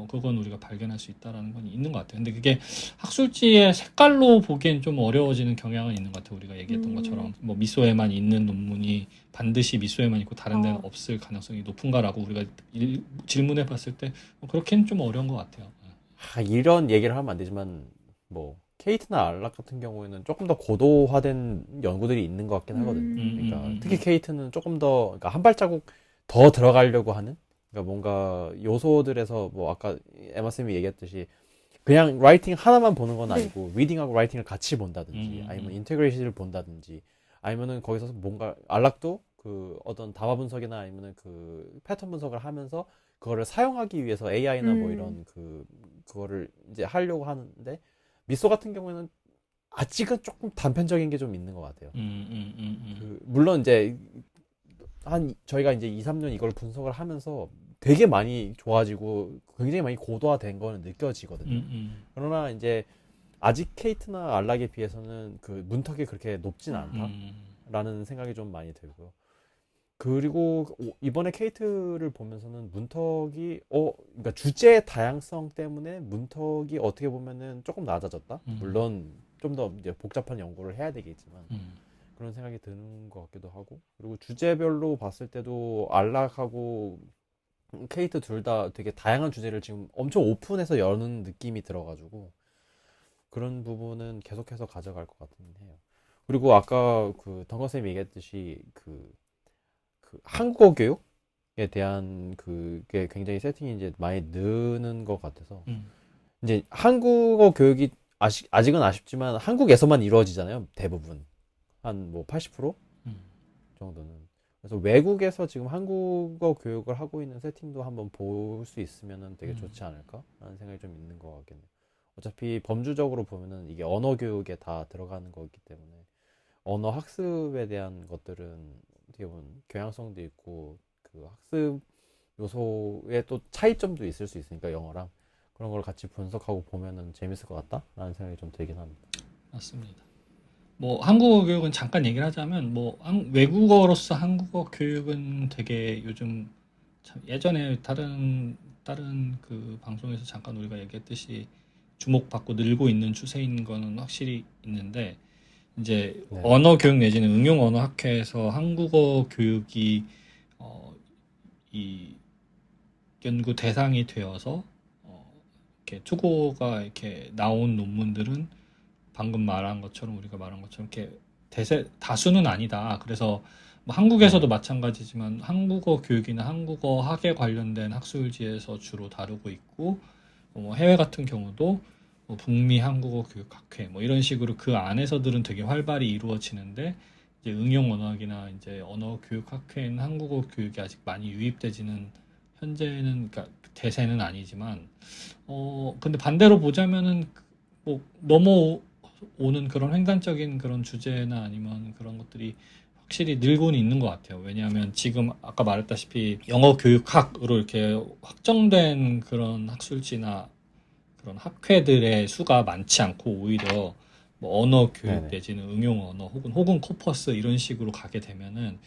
그건 우리가 발견할 수 있다라는 건 있는 것 같아요. 근데 그게 학술지의 색깔로 보기엔 좀 어려워지는 경향은 있는 것 같아요. 우리가 얘기했던 것처럼 뭐 미소에만 있는 논문이 반드시 미소에만 있고 다른 데는 없을 가능성이 높은가라고 우리가 질문해 봤을 때 그렇게는 좀 어려운 것 같아요. 이런 얘기를 하면 안 되지만 뭐 케이트나 알락 같은 경우에는 조금 더 고도화된 연구들이 있는 것 같긴 하거든요. 그러니까 특히 케이트는 조금 더 그러니까 한 발자국 더 들어가려고 하는 그러니까 뭔가 요소들에서 뭐 아까 에마 쌤이 얘기했듯이 그냥 라이팅 하나만 보는 건 아니고 리딩하고 라이팅을 같이 본다든지 아니면 인테그레이션을 본다든지 아니면은 거기서 뭔가 알락도 그 어떤 담화 분석이나 아니면은 그 패턴 분석을 하면서 그거를 사용하기 위해서 AI나 뭐 이런 그거를 이제 하려고 하는데 미소 같은 경우에는 아직은 조금 단편적인 게 좀 있는 것 같아요. 물론 이제 저희가 이제 2, 3년 이걸 분석을 하면서 되게 많이 좋아지고 굉장히 많이 고도화된 거는 느껴지거든요. 그러나 이제 아직 케이트나 알락에 비해서는 그 문턱이 그렇게 높진 않다. 라는 생각이 좀 많이 들고요. 그리고 이번에 케이트를 보면서는 문턱이 그러니까 주제 다양성 때문에 문턱이 어떻게 보면은 조금 낮아졌다. 물론 좀 더 이제 복잡한 연구를 해야 되겠지만 그런 생각이 드는 것 같기도 하고, 그리고 주제별로 봤을 때도 알락하고 케이트 둘 다 되게 다양한 주제를 지금 엄청 오픈해서 여는 느낌이 들어가지고 그런 부분은 계속해서 가져갈 것 같긴 해요. 그리고 아까 그 덩건쌤이 얘기했듯이 그 한국어 교육에 대한 그게 굉장히 세팅이 이제 많이 느는 것 같아서 이제 한국어 교육이 아직은 아쉽지만 한국에서만 이루어지잖아요. 대부분 한 뭐 80% 정도는. 그래서 외국에서 지금 한국어 교육을 하고 있는 세팅도 한번 볼 수 있으면 되게 좋지 않을까라는 생각이 좀 있는 것 같겠네요. 어차피 범주적으로 보면은 이게 언어 교육에 다 들어가는 거기 때문에 언어 학습에 대한 것들은 어떻게 보면 교양성도 있고 그 학습 요소에 또 차이점도 있을 수 있으니까 영어랑 그런 걸 같이 분석하고 보면은 재밌을 것 같다라는 생각이 좀 들긴 합니다. 맞습니다. 뭐 한국어 교육은 잠깐 얘기를 하자면 뭐 외국어로서 한국어 교육은 되게 요즘 참 예전에 다른 그 방송에서 잠깐 우리가 얘기했듯이 주목받고 늘고 있는 추세인 거는 확실히 있는데, 이제 네. 언어 교육 내지는 응용 언어 학회에서 한국어 교육이 이 연구 대상이 되어서 이렇게 투고가 이렇게 나온 논문들은 방금 말한 것처럼 우리가 말한 것처럼 이렇게 다수는 아니다. 그래서 뭐 한국에서도 마찬가지지만 한국어 교육이나 한국어 학에 관련된 학술지에서 주로 다루고 있고, 뭐 해외 같은 경우도 뭐 북미 한국어 교육 학회 뭐 이런 식으로 그 안에서들은 되게 활발히 이루어지는데, 이제 응용 언어학이나 이제 언어 교육 학회는 한국어 교육이 아직 많이 유입되지는 현재는, 그러니까 대세는 아니지만 근데 반대로 보자면은 뭐 넘어오는 그런 횡단적인 그런 주제나 아니면 그런 것들이 확실히 늘고는 있는 것 같아요. 왜냐하면 지금 아까 말했다시피 영어 교육학으로 이렇게 확정된 그런 학술지나 그런 학회들의 수가 많지 않고, 오히려 뭐 언어 교육 네네. 내지는 응용 언어 혹은 코퍼스 이런 식으로 가게 되면은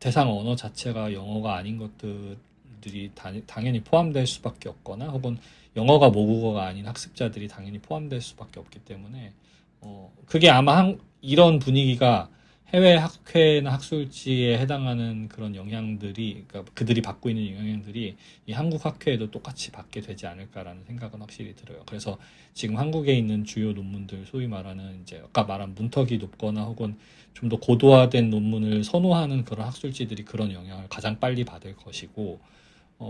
대상 언어 자체가 영어가 아닌 것들이 당연히 포함될 수밖에 없거나, 혹은 영어가 모국어가 아닌 학습자들이 당연히 포함될 수밖에 없기 때문에 그게 아마 이런 분위기가 해외 학회나 학술지에 해당하는 그런 영향들이, 그러니까 그들이 받고 있는 영향들이 이 한국 학회에도 똑같이 받게 되지 않을까라는 생각은 확실히 들어요. 그래서 지금 한국에 있는 주요 논문들, 소위 말하는 이제 아까 말한 문턱이 높거나 혹은 좀 더 고도화된 논문을 선호하는 그런 학술지들이 그런 영향을 가장 빨리 받을 것이고,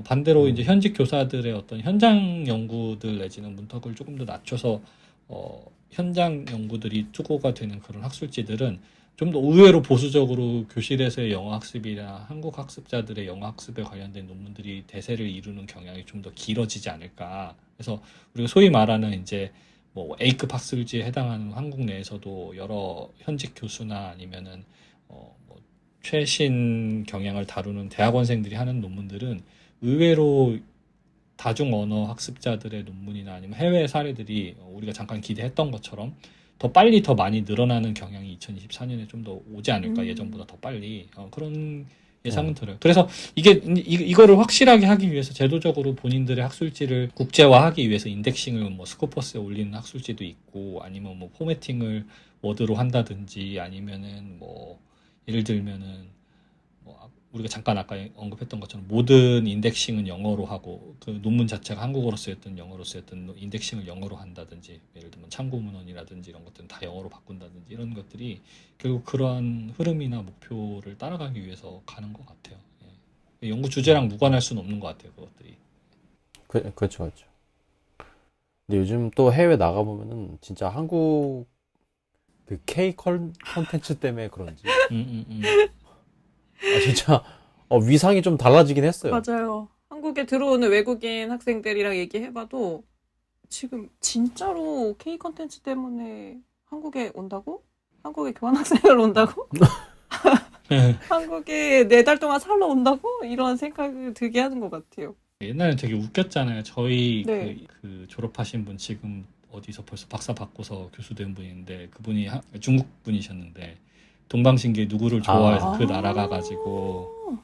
반대로 이제 현직 교사들의 어떤 현장 연구들 내지는 문턱을 조금 더 낮춰서 현장 연구들이 투고가 되는 그런 학술지들은 좀 더 의외로 보수적으로 교실에서의 영어 학습이나 한국 학습자들의 영어 학습에 관련된 논문들이 대세를 이루는 경향이 좀 더 길어지지 않을까. 그래서 우리가 소위 말하는 이제 뭐 A급 학술지에 해당하는 한국 내에서도 여러 현직 교수나 아니면은 뭐 최신 경향을 다루는 대학원생들이 하는 논문들은 의외로 다중 언어 학습자들의 논문이나 아니면 해외 사례들이 우리가 잠깐 기대했던 것처럼 더 빨리 더 많이 늘어나는 경향이 2024년에 좀 더 오지 않을까, 예전보다 더 빨리 그런 예상은 들어요. 그래서 이거를 확실하게 하기 위해서 제도적으로 본인들의 학술지를 국제화하기 위해서 인덱싱을 뭐 스코퍼스에 올리는 학술지도 있고, 아니면 뭐 포매팅을 워드로 한다든지, 아니면은 뭐 예를 들면은 뭐 우리가 잠깐 아까 언급했던 것처럼 모든 인덱싱은 영어로 하고 그 논문 자체가 한국어로 쓰였든 영어로 쓰였든 인덱싱을 영어로 한다든지, 예를 들면 참고문헌이라든지 이런 것들은 다 영어로 바꾼다든지, 이런 것들이 결국 그러한 흐름이나 목표를 따라가기 위해서 가는 것 같아요. 예. 연구 주제랑 무관할 수는 없는 것 같아요, 그것들이. 그렇죠. 근데 요즘 또 해외 나가보면은 진짜 한국 그 K 컨텐츠 때문에 그런지 진짜 위상이 좀 달라지긴 했어요. 맞아요. 한국에 들어오는 외국인 학생들이랑 얘기해봐도 지금 진짜로 K 컨텐츠 때문에 한국에 온다고? 한국에 교환학생을 온다고? 한국에 4달 동안 살러 온다고? 이런 생각을 들게 하는 것 같아요. 옛날에 되게 웃겼잖아요. 저희 네. 그 졸업하신 분 지금 어디서 벌써 박사 받고서 교수 된 분인데 그분이 중국 분이셨는데 동방신기에 누구를 좋아해서 그 나라 가가지고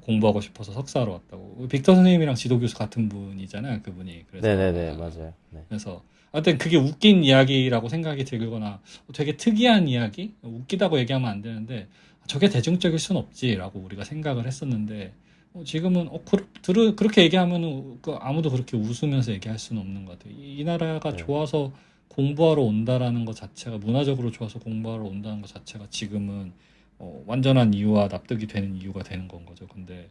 공부하고 싶어서 석사하러 왔다고. 빅터 선생님이랑 지도 교수 같은 분이잖아요, 그분이. 그래서 네네네, 맞아요. 네. 그래서 하여튼 그게 웃긴 이야기라고 생각이 들거나 되게 특이한 이야기, 웃기다고 얘기하면 안 되는데 저게 대중적일 순 없지라고 우리가 생각을 했었는데 지금은 그렇게 얘기하면 아무도 그렇게 웃으면서 얘기할 수는 없는 것 같아요. 이 나라가 네. 좋아서 공부하러 온다라는 것 자체가, 문화적으로 좋아서 공부하러 온다는 것 자체가 지금은 완전한 이유와 납득이 되는 이유가 되는 건 거죠. 근데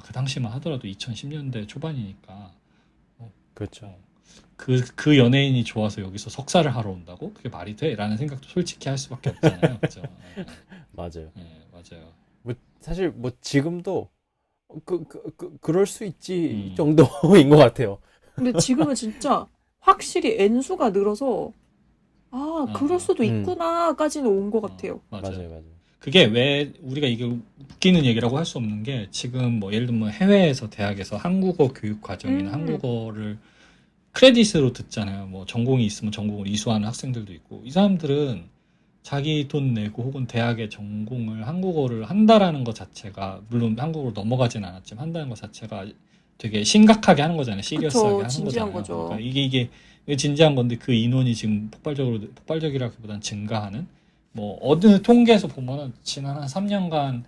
그 당시만 하더라도 2010년대 초반이니까 그렇죠. 그 연예인이 좋아서 여기서 석사를 하러 온다고? 그게 말이 돼? 라는 생각도 솔직히 할 수밖에 없잖아요. 그죠? 맞아요. 네, 맞아요. 뭐 사실 뭐 지금도 그럴 수 있지 음. 정도인 것 같아요. 근데 지금은 진짜 확실히 N수가 늘어서 그럴 수도 있구나까지는 온 것 같아요. 맞아요, 맞아요. 그게 왜 우리가 이게 웃기는 얘기라고 할 수 없는 게 지금 뭐 예를 들면 해외에서 대학에서 한국어 교육 과정이나 한국어를 크레딧으로 듣잖아요. 뭐 전공이 있으면 전공을 이수하는 학생들도 있고 이 사람들은 자기 돈 내고 혹은 대학의 전공을 한국어를 한다라는 것 자체가 물론 한국어로 넘어가진 않았지만 한다는 것 자체가 되게 심각하게 하는 거잖아요. 시리어스하게 하는 진지한 거잖아요. 거죠. 그러니까 이게 진지한 건데 그 인원이 지금 폭발적이라기보다는 증가하는 뭐 어느 통계에서 보면은 지난 한 3년간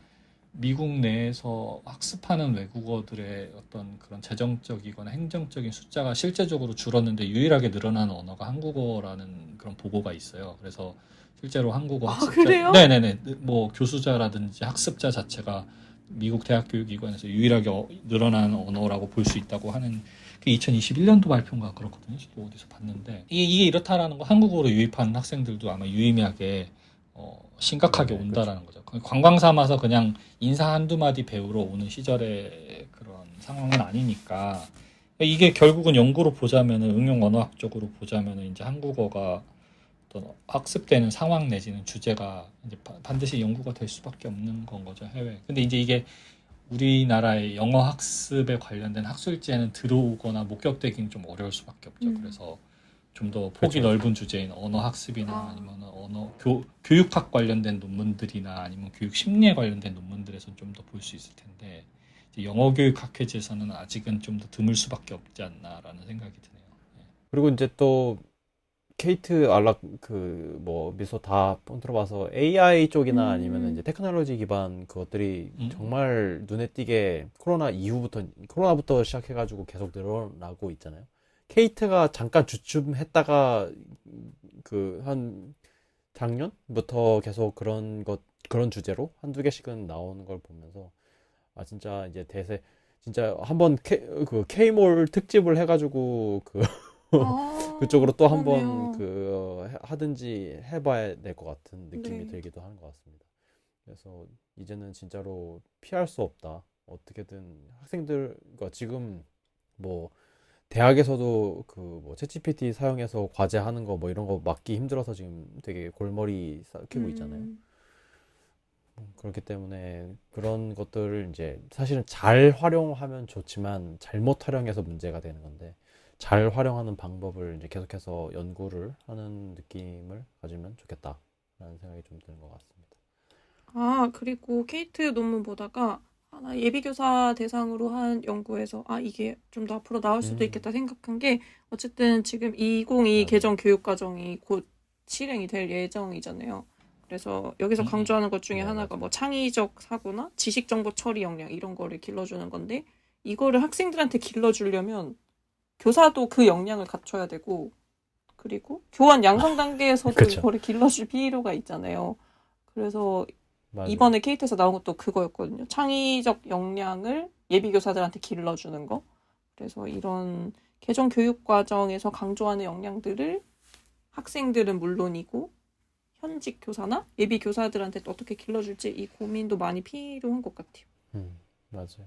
미국 내에서 학습하는 외국어들의 어떤 그런 재정적이거나 행정적인 숫자가 실제적으로 줄었는데 유일하게 늘어난 언어가 한국어라는 그런 보고가 있어요. 그래서 실제로 한국어 학습자, 그래요? 네네네, 뭐 교수자라든지 학습자 자체가 미국 대학 교육기관에서 유일하게 늘어난 언어라고 볼 수 있다고 하는 그 2021년도 발표인가 그렇거든요. 또 어디서 봤는데 이게 이렇다라는 거 한국어로 유입하는 학생들도 아마 유의미하게 심각하게 네, 온다라는 거죠. 관광 삼아서 그냥 인사 한두 마디 배우러 오는 시절의 그런 상황은 아니니까 이게 결국은 연구로 보자면은 응용 언어학적으로 보자면은 이제 한국어가 어떤 학습되는 상황 내지는 주제가 이제 반드시 연구가 될 수밖에 없는 건 거죠, 해외. 근데 이제 이게 우리나라의 영어 학습에 관련된 학술지에는 들어오거나 목격되기는 좀 어려울 수밖에 없죠. 그래서 좀 더 폭이 그렇죠. 넓은 주제인 언어 학습이나 아니면 교육학 관련된 논문들이나 아니면 교육 심리에 관련된 논문들에서 좀 더 볼 수 있을 텐데 이제 영어 교육 학회지에서는 아직은 좀 더 드물 수밖에 없지 않나라는 생각이 드네요. 그리고 이제 또 케이트 알락 뭐 미소 다 들어봐서 AI 쪽이나 아니면 이제 테크놀로지 기반 그것들이 정말 눈에 띄게 코로나부터 시작해가지고 계속 늘어나고 있잖아요. 케이트가 잠깐 주춤했다가 한 작년부터 계속 그런 주제로 한두 개씩은 나오는 걸 보면서 진짜 이제 진짜 한번 K몰 특집을 해가지고 그쪽으로 또 한번 하든지 해봐야 될 것 같은 느낌이 네. 들기도 하는 것 같습니다. 그래서 이제는 진짜로 피할 수 없다. 어떻게든 학생들과 지금 뭐 대학에서도 뭐 챗GPT 사용해서 과제하는 거 뭐 이런 거 막기 힘들어서 지금 되게 골머리 쌓이고 있잖아요. 그렇기 때문에 그런 것들을 이제 사실은 잘 활용하면 좋지만 잘못 활용해서 문제가 되는 건데 잘 활용하는 방법을 이제 계속해서 연구를 하는 느낌을 가지면 좋겠다라는 생각이 좀 드는 것 같습니다. 그리고 케이트 논문 보다가 하나 예비교사 대상으로 한 연구에서 이게 좀 더 앞으로 나올 수도 있겠다 생각한 게 어쨌든 지금 2022 개정 교육과정이 곧 실행이 될 예정이잖아요. 그래서 여기서 강조하는 것 중에 하나가 뭐 창의적 사고나 지식 정보 처리 역량 이런 거를 길러주는 건데 이거를 학생들한테 길러주려면 교사도 그 역량을 갖춰야 되고 그리고 교원 양성 단계에서도 그쵸. 이거를 길러줄 필요가 있잖아요. 그래서 맞아요. 이번에 케이트에서 나온 것도 그거였거든요. 창의적 역량을 예비교사들한테 길러주는 거. 그래서 이런 개정 교육 과정에서 강조하는 역량들을 학생들은 물론이고 현직 교사나 예비교사들한테 또 어떻게 길러줄지 이 고민도 많이 필요한 것 같아요. 맞아요.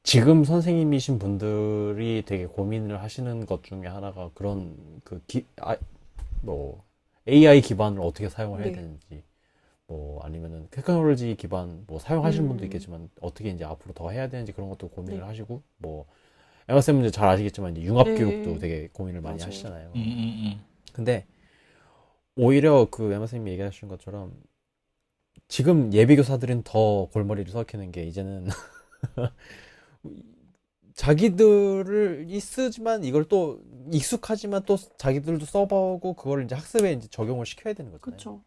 지금 선생님이신 분들이 되게 고민을 하시는 것 중에 하나가 그런 뭐 AI 기반을 어떻게 사용을 해야 네. 되는지 뭐 아니면은 테크놀로지 기반 뭐 사용하시는 분도 있겠지만 어떻게 이제 앞으로 더 해야 되는지 그런 것도 고민을 네. 하시고 뭐 에마 쌤은 이제 잘 아시겠지만 이제 융합 네. 교육도 되게 고민을 많이 맞아요. 하시잖아요. 음. 근데 오히려 그 에마 쌤이 얘기하신 것처럼 지금 예비 교사들은 더 골머리를 썩히는 게 이제는 자기들을 쓰지만 이걸 또 익숙하지만 또 자기들도 써보고 그걸 이제 학습에 이제 적용을 시켜야 되는 거잖아요. 그쵸.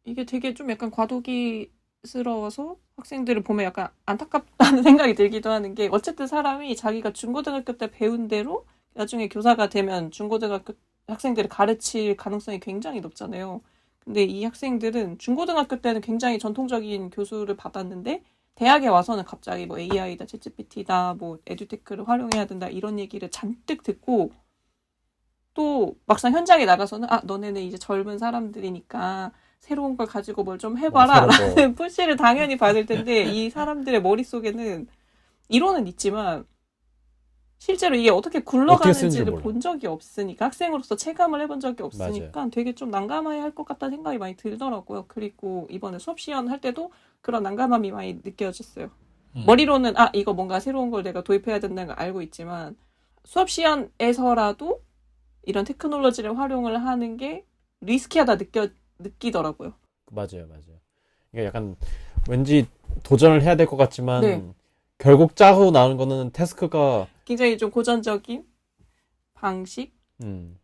이게 되게 좀 약간 과도기스러워서 학생들을 보면 약간 안타깝다는 생각이 들기도 하는 게 어쨌든 사람이 자기가 중고등학교 때 배운 대로 나중에 교사가 되면 중고등학교 학생들을 가르칠 가능성이 굉장히 높잖아요. 근데 이 학생들은 중고등학교 때는 굉장히 전통적인 교수를 받았는데 대학에 와서는 갑자기 뭐 AI다, 챗GPT다, 뭐 에듀테크를 활용해야 된다 이런 얘기를 잔뜩 듣고 또 막상 현장에 나가서는 너네는 이제 젊은 사람들이니까 새로운 걸 가지고 뭘 좀 해봐라 새로운 거. 라는 푸시를 당연히 받을 텐데 이 사람들의 머릿속에는 이론은 있지만 실제로 이게 어떻게 어떻게 쓰는지를 굴러가는지를 몰라. 본 적이 없으니까 학생으로서 체감을 해본 적이 없으니까 되게 좀 난감해 할 것 같다는 생각이 많이 들더라고요. 그리고 이번에 수업 시연 할 때도 그런 난감함이 많이 느껴졌어요. 머리로는 이거 뭔가 새로운 걸 내가 도입해야 된다는 걸 알고 있지만 수업 시연에서라도 이런 테크놀로지를 활용을 하는 게 리스키하다 느끼더라고요. 맞아요. 이게 약간 왠지 도전을 해야 될 것 같지만 네. 결국 짜고 나오는 거는 태스크가 굉장히 좀 고전적인 방식? 그러니까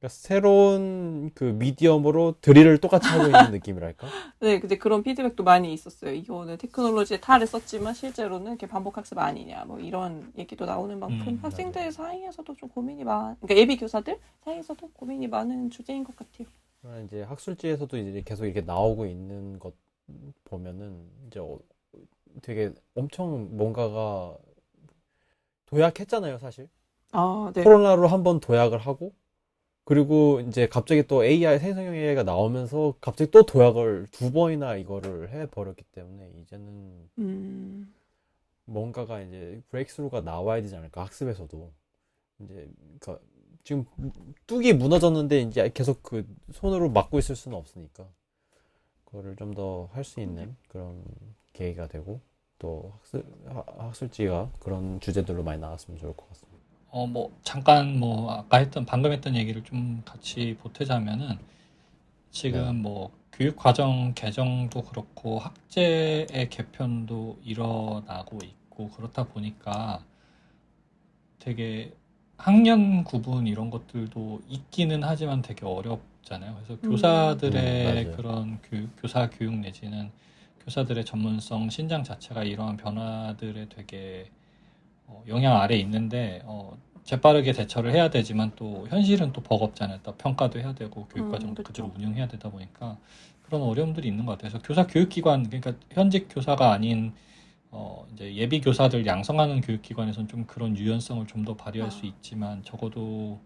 새로운 그 미디엄으로 드릴을 똑같이 하고 있는 느낌이랄까? 네, 근데 그런 피드백도 많이 있었어요. 이거는 테크놀로지에 탈을 썼지만 실제로는 이렇게 반복학습 아니냐, 뭐 이런 얘기도 나오는 만큼 학생들 사이에서도 좀 고민이 그러니까 예비 교사들 사이에서도 고민이 많은 주제인 것 같아요. 이제 학술지에서도 이제 계속 이렇게 나오고 있는 것 보면은 이제 되게 엄청 뭔가가 도약했잖아요, 사실. 네. 코로나로 한번 도약을 하고 그리고 이제 갑자기 또 AI 생성형 AI가 나오면서 갑자기 또 도약을 2번이나 이거를 해버렸기 때문에 이제는 뭔가가 이제 브레이크스루가 나와야 되지 않을까 학습에서도 이제 그러니까 지금 뚝이 무너졌는데 이제 계속 그 손으로 막고 있을 수는 없으니까 그거를 좀 더 할 수 있는 그런 계기가 되고 또 학술지가 그런 주제들로 많이 나왔으면 좋을 것 같습니다. 잠깐 방금 했던 얘기를 좀 같이 보태자면은 지금 교육 과정 개정도 그렇고 학제의 개편도 일어나고 있고 그렇다 보니까 되게 학년 구분 이런 것들도 있기는 하지만 되게 어렵잖아요. 그래서 교사들의 맞아요. 그런 교사 교육 내지는 교사들의 전문성 신장 자체가 이러한 변화들에 되게 영향 아래 있는데 재빠르게 대처를 해야 되지만 또 현실은 또 버겁잖아요. 또 평가도 해야 되고 교육과정도 그대로 운영해야 되다 보니까 그런 어려움들이 있는 것 같아요. 그래서 교사 교육기관 그러니까 현직 교사가 아닌 이제 예비 교사들 양성하는 교육기관에서는 좀 그런 유연성을 좀 더 발휘할 수 있지만 적어도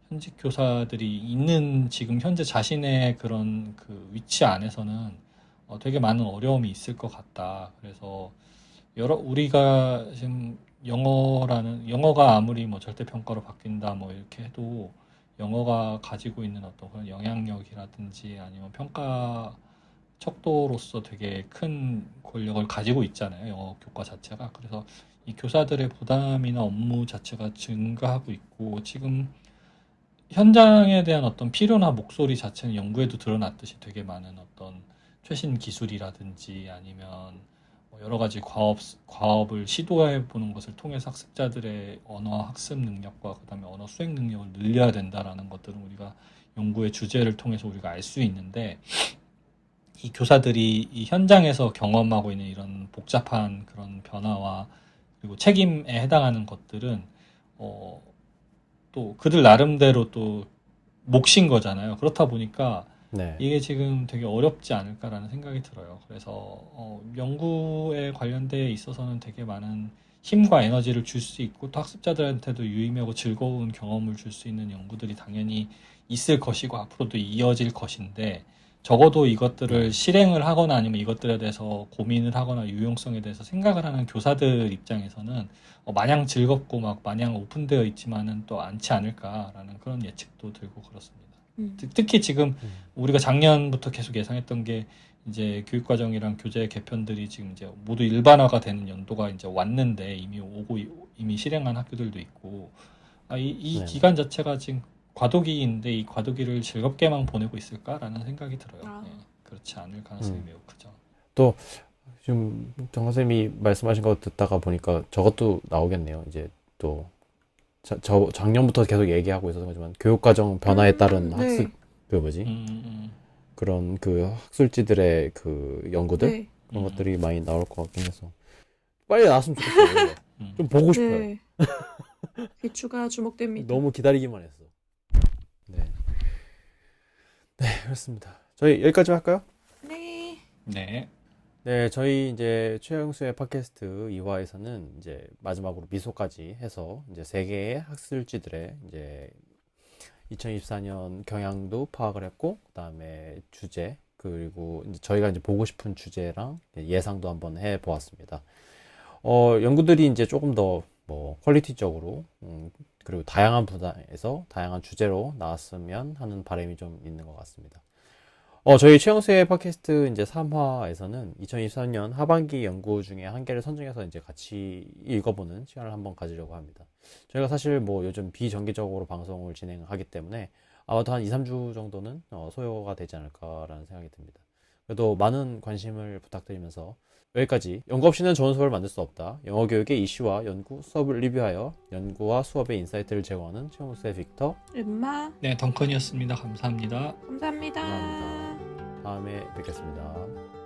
현직 교사들이 있는 지금 현재 자신의 그런 그 위치 안에서는 되게 많은 어려움이 있을 것 같다. 그래서 우리가 지금 영어가 아무리 절대 평가로 바뀐다 이렇게 해도 영어가 가지고 있는 어떤 그런 영향력이라든지 아니면 평가 척도로서 되게 큰 권력을 가지고 있잖아요. 영어 교과 자체가. 그래서 이 교사들의 부담이나 업무 자체가 증가하고 있고 지금 현장에 대한 어떤 필요나 목소리 자체는 연구에도 드러났듯이 되게 많은 어떤 최신 기술이라든지 아니면 여러 가지 과업을 시도해 보는 것을 통해서 학습자들의 언어 학습 능력과 그다음에 언어 수행 능력을 늘려야 된다라는 것들은 우리가 연구의 주제를 통해서 우리가 알 수 있는데 이 교사들이 이 현장에서 경험하고 있는 이런 복잡한 그런 변화와 그리고 책임에 해당하는 것들은 또 그들 나름대로 또 몫인 거잖아요. 그렇다 보니까 네. 이게 지금 되게 어렵지 않을까라는 생각이 들어요. 그래서 연구에 관련돼 있어서는 되게 많은 힘과 에너지를 줄 수 있고 또 학습자들한테도 유의미하고 즐거운 경험을 줄 수 있는 연구들이 당연히 있을 것이고 앞으로도 이어질 것인데 적어도 이것들을 실행을 하거나 아니면 이것들에 대해서 고민을 하거나 유용성에 대해서 생각을 하는 교사들 입장에서는 마냥 즐겁고 마냥 오픈되어 있지만은 또 않지 않을까라는 그런 예측도 들고 그렇습니다. 특히 지금 우리가 작년부터 계속 예상했던 게 이제 교육과정이랑 교재 개편들이 지금 이제 모두 일반화가 되는 연도가 이제 왔는데 이미 실행한 학교들도 있고 이 네. 기간 자체가 지금 과도기인데 이 과도기를 즐겁게만 보내고 있을까라는 생각이 들어요. 아. 네, 그렇지 않을 가능성이 매우 크죠. 지금 정 선생님이 말씀하신 거 듣다가 보니까 저것도 나오겠네요. 이제 또 작년부터 계속 얘기하고 있어서 그렇지만 교육과정 변화에 따른 네. 학습 그 뭐지 음. 그런 그 학술지들의 그 연구들 네. 그런 음. 것들이 많이 나올 것 같긴 해서 빨리 나왔으면 좋겠어요. 음. 좀 보고 싶어요. 네. 개추가 주목됩니다. 너무 기다리기만 했어. 네. 네, 그렇습니다. 저희 여기까지 할까요? 네. 네. 네, 저희 이제 최영수의 팟캐스트 2화에서는 이제 마지막으로 미소까지 해서 이제 세 개의 학술지들의 이제 2024년 경향도 파악을 했고, 그다음에 주제, 그리고 이제 저희가 이제 보고 싶은 주제랑 예상도 한번 해 보았습니다. 연구들이 이제 조금 더 뭐 퀄리티적으로 그리고 다양한 분야에서 다양한 주제로 나왔으면 하는 바람이 좀 있는 것 같습니다. 저희 최영수의 팟캐스트 이제 3화에서는 2023년 하반기 연구 중에 한 개를 선정해서 이제 같이 읽어보는 시간을 한번 가지려고 합니다. 저희가 사실 뭐 요즘 비정기적으로 방송을 진행하기 때문에 아마도 한 2, 3주 정도는 소요가 되지 않을까라는 생각이 듭니다. 그래도 많은 관심을 부탁드리면서 여기까지 연구 없이는 좋은 수업을 만들 수 없다. 영어 교육의 이슈와 연구, 수업을 리뷰하여 연구와 수업의 인사이트를 제공하는 최영수의 빅터 엠마. 네, 덩컨이었습니다. 감사합니다. 감사합니다. 감사합니다. 다음에 뵙겠습니다.